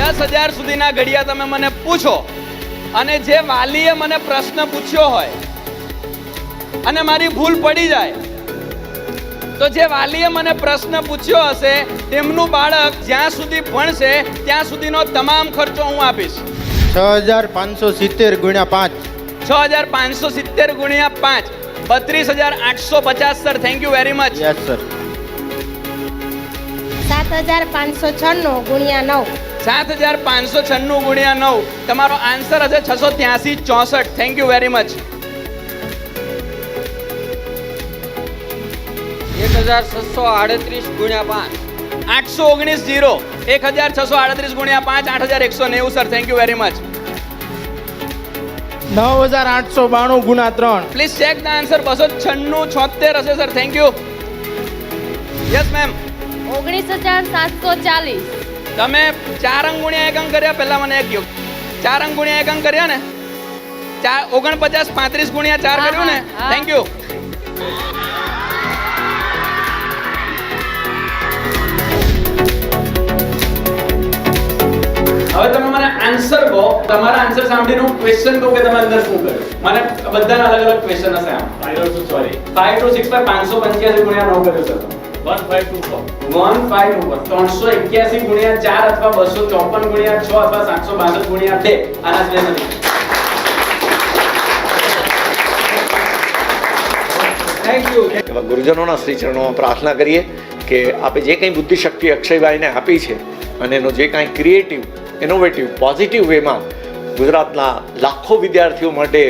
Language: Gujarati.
10,000 સુધીના ઘડિયા તમે મને પૂછો અને જે વાલીએ મને પ્રશ્ન પૂછ્યો હોય અને મારી ભૂલ પડી જાય તો જે વાલીએ મને પ્રશ્ન પૂછ્યો હશે તેમનું બાળક જ્યાં સુધી ભણશે ત્યાં સુધીનો તમામ ખર્ચો હું આપીશ. 6,570 ગુણ્યા 5. 6,570 ગુણ્યા 5 32,850 sir. Thank you very much. Yes sir. 7,596 ગુણ્યા 9. 7,596 ગુણ્યા 9 તમારો આન્સર હશે 683,64. Thank you very much. 1,638 ગુણ્યા 5. 819 0. 1,638 ગુણ્યા 5 8,190 sir. Thank you very much. 9,892 ગુણ્યા 3. Please check the answer. 296 હશે sir. Thank you. Yes ma'am. 19,740. તમે 4 અંક ગુણ્યા 1 અંક કર્યા. પહેલા મને એક કહો, 4 અંક ગુણ્યા 1 અંક કર્યા ને? 49 35 ગુણ્યા 4 કર્યું ને? Thank you. હવે તમે મને આન્સર કહો. તમારા આન્સર સાંભળીને હું ક્વેશ્ચન કહું કે તમે અંદર શું કર્યું. મને બધાના અલગ અલગ ક્વેશ્ચન હશે. આમ 5265 585 ગુણ્યા 9 કર્યો સર. 1524 381 ગુણ્યા 4 અથવા 254 ગુણ્યા 6 અથવા 762 ગુણ્યા 2. આના સિવાય નથી. Thank you. એવા ગુરુજનોના શ્રી ચરણોમાં પ્રાર્થના કરીએ કે આપે જે કંઈ બુદ્ધિ શક્તિ અક્ષયભાઈને આપી છે અને એનો જે કાંઈ ક્રિએટિવ, ઇનોવેટિવ, પોઝિટિવ વેમાં ગુજરાતના લાખો વિદ્યાર્થીઓ માટે